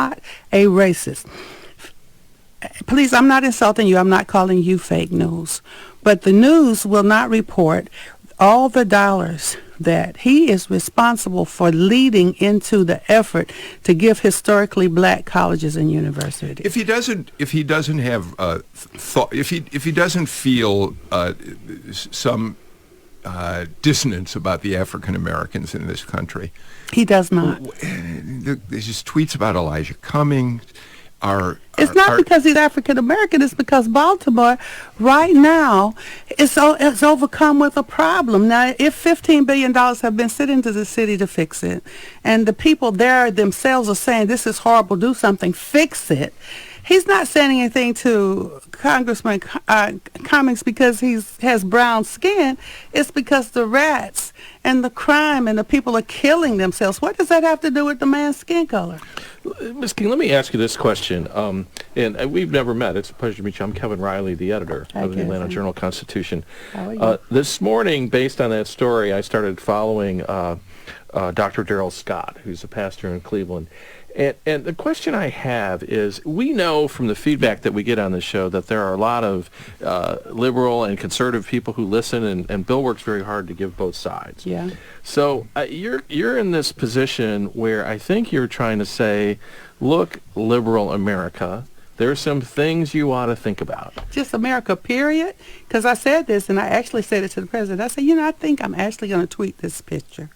not a racist. Please, I'm not insulting you. I'm not calling you fake news. But the news will not report all the dollars that he is responsible for leading into the effort to give historically black colleges and universities. If he doesn't have thought, if he doesn't feel some dissonance about the African Americans in this country, he does not. There's just tweets about Elijah Cummings. It's not because he's African American. It's because Baltimore right now is overcome with a problem. Now, if $15 billion have been sent into the city to fix it, and the people there themselves are saying this is horrible, do something, fix it. He's not saying anything to Congressman Cummings because he has brown skin. It's because the rats and the crime and the people are killing themselves. What does that have to do with the man's skin color? Ms. King, let me ask you this question. And we've never met. It's a pleasure to meet you. I'm Kevin Riley, the editor of the Atlanta Journal-Constitution. How are you? This morning, based on that story, I started following Dr. Darrell Scott, who's a pastor in Cleveland. And the question I have is, we know from the feedback that we get on the show that there are a lot of liberal and conservative people who listen, and Bill works very hard to give both sides. Yeah. So you're in this position where I think you're trying to say, look, liberal America, there's some things you ought to think about. Just America, period. Because I said this, and I actually said it to the president. I said, I think I'm actually going to tweet this picture.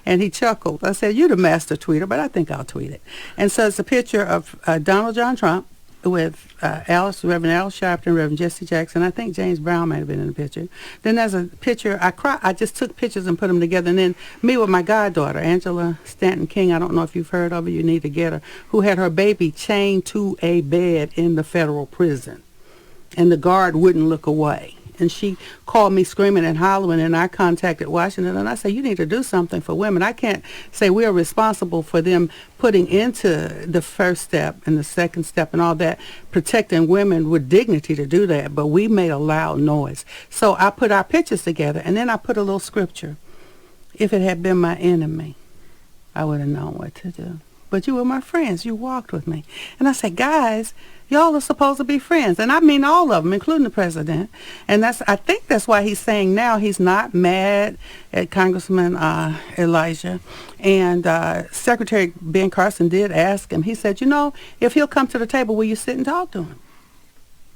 And he chuckled. I said, you're the master tweeter, but I think I'll tweet it. And so it's a picture of Donald John Trump with Reverend Alice Sharpton, Reverend Jesse Jackson. I think James Brown might have been in the picture. Then there's a picture. I just took pictures and put them together. And then me with my goddaughter, Angela Stanton King. I don't know if you've heard of her. You need to get her. Who had her baby chained to a bed in the federal prison. And the guard wouldn't look away. And she called me screaming and hollering, and I contacted Washington, and I said, you need to do something for women. I can't say we are responsible for them putting into the first step and the second step and all that, protecting women with dignity to do that, but we made a loud noise. So I put our pictures together, and then I put a little scripture. If it had been my enemy, I would have known what to do. But you were my friends. You walked with me. And I said, guys, y'all are supposed to be friends. And I mean all of them, including the president. And I think that's why he's saying now he's not mad at Congressman Elijah. And Secretary Ben Carson did ask him. He said, if he'll come to the table, will you sit and talk to him?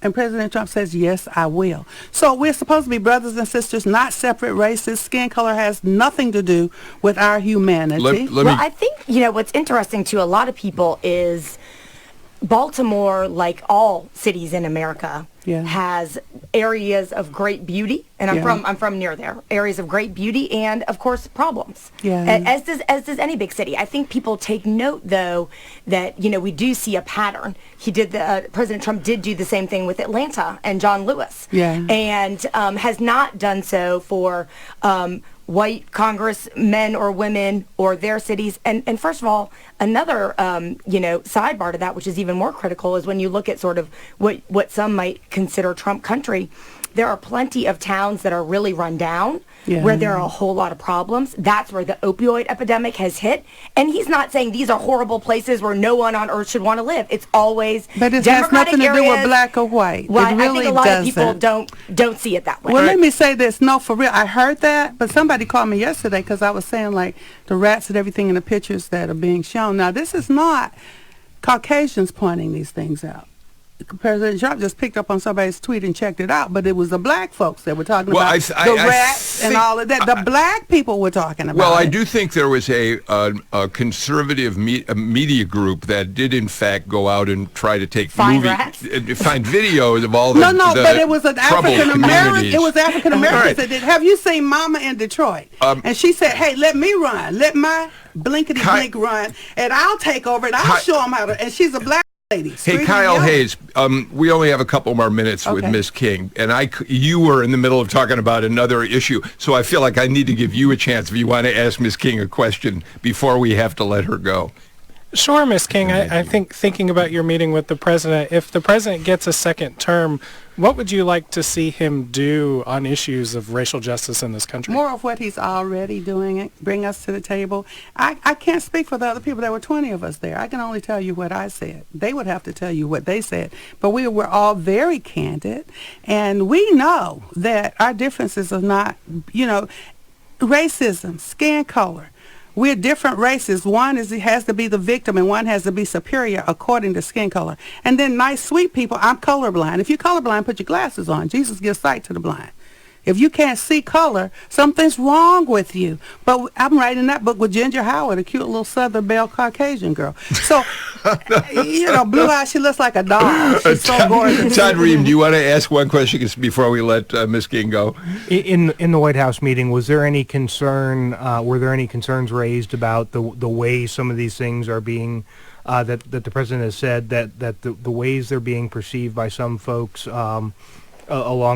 And President Trump says, yes, I will. So we're supposed to be brothers and sisters, not separate races. Skin color has nothing to do with our humanity. I think, what's interesting to a lot of people is Baltimore, like all cities in America, has areas of great beauty, and I'm from near there. Areas of great beauty and, of course, problems. Yeah. As does any big city. I think people take note, though, that we do see a pattern. President Trump did do the same thing with Atlanta and John Lewis, and has not done so for white congressmen or women or their cities. And first of all, another sidebar to that, which is even more critical, is when you look at sort of what some might consider Trump country. There are plenty of towns that are really run down, where there are a whole lot of problems. That's where the opioid epidemic has hit. And he's not saying these are horrible places where no one on earth should want to live. It's always But it Democratic has nothing to do with areas. black or white. Well, it really I think a lot doesn't. of people don't see it that way. Well, let me say this. No, for real, I heard that, but somebody called me yesterday because I was saying, like, the rats and everything in the pictures that are being shown. Now, this is not Caucasians pointing these things out. President Trump just picked up on somebody's tweet and checked it out, but it was the black folks that were talking about the rats and all of that. The black people were talking about Well, I it. do think there was a conservative media group that did, in fact, go out and try to take find videos of all the but it was an African American. It was African Americans Right. that did. Have you seen Mama in Detroit? And she said, "Hey, let me run. Let my blinkety blink run, and I'll take over and I'll show them how to." And she's a black lady. Hey, Kyle Hayes, we only have a couple more minutes with Ms. King, and you were in the middle of talking about another issue, so I feel like I need to give you a chance if you want to ask Ms. King a question before we have to let her go. Sure, Ms. King. I think thinking about your meeting with the president, if the president gets a second term, what would you like to see him do on issues of racial justice in this country? More of what he's already doing, bring us to the table. I can't speak for the other people. There were 20 of us there. I can only tell you what I said. They would have to tell you what they said. But we were all very candid, and we know that our differences are not, racism, skin color. We're different races. One has to be the victim and one has to be superior according to skin color. And then nice, sweet people, I'm colorblind. If you're colorblind, put your glasses on. Jesus gives sight to the blind. If you can't see color, something's wrong with you. But I'm writing that book with Ginger Howard, a cute little Southern Belle Caucasian girl. So, blue eyes, she looks like a doll. She's so gorgeous. Todd Ream, do you want to ask one question before we let Ms. King go? In the White House meeting, was there any concern? Were there any concerns raised about the way some of these things are being? That the president has said that the ways they're being perceived by some folks along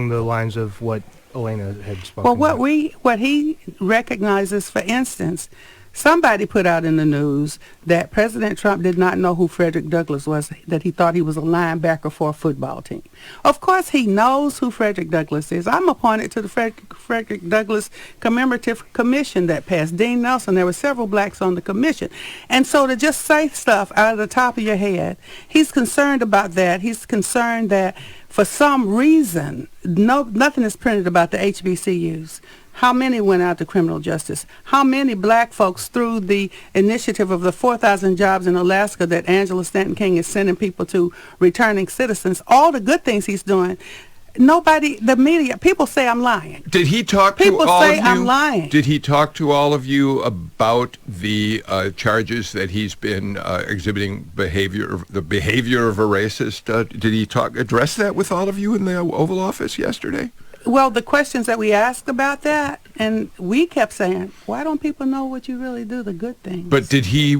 the lines of what Elena had spoken Well, about. what he recognizes, for instance, somebody put out in the news that President Trump did not know who Frederick Douglass was, that he thought he was a linebacker for a football team. Of course, he knows who Frederick Douglass is. I'm appointed to the Frederick Douglass Commemorative Commission that passed. Dean Nelson, there were several blacks on the commission. And so to just say stuff out of the top of your head, he's concerned about that. He's concerned that for some reason, nothing is printed about the HBCUs. How many went out to criminal justice? How many black folks, through the initiative of the 4,000 jobs in Alaska that Angela Stanton King is sending people to, returning citizens, all the good things he's doing, nobody, the media, people say I'm lying. Did he talk to people all of you? People say I'm lying. Did he talk to all of you about the charges that he's been exhibiting the behavior of a racist? Did he address that with all of you in the Oval Office yesterday? Well, the questions that we asked about that, and we kept saying, why don't people know what you really do, the good things? But did he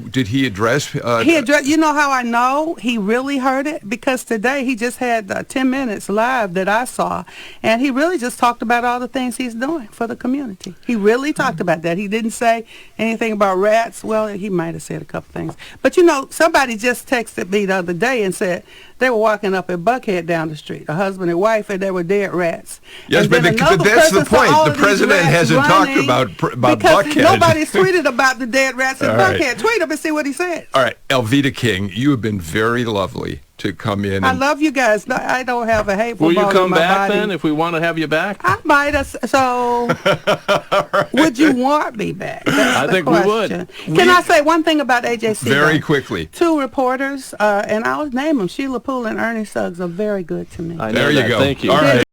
address? He addressed. You know how I know he really heard it? Because today he just had 10 minutes live that I saw, and he really just talked about all the things he's doing for the community. He really talked about that. He didn't say anything about rats. Well, he might have said a couple things. But somebody just texted me the other day and said they were walking up at Buckhead down the street, a husband and wife, and there were dead rats. Yes, but that's the point. The president hasn't talked about because Buckhead. Nobody's tweeted about the dead rats in Buckhead. Right. Tweet him and see what he said. All right, Elvita King, you have been very lovely to come in. I love you guys. No, I don't have a hateful Will you bone in come my back body. then if we want to have you back? I might have. So, would you want me back? That's I think we would. Can I say one thing about AJC? Very quickly. 2 reporters, and I'll name them. Sheila Poole and Ernie Suggs are very good to me. I know There you that. go. Thank you. All right.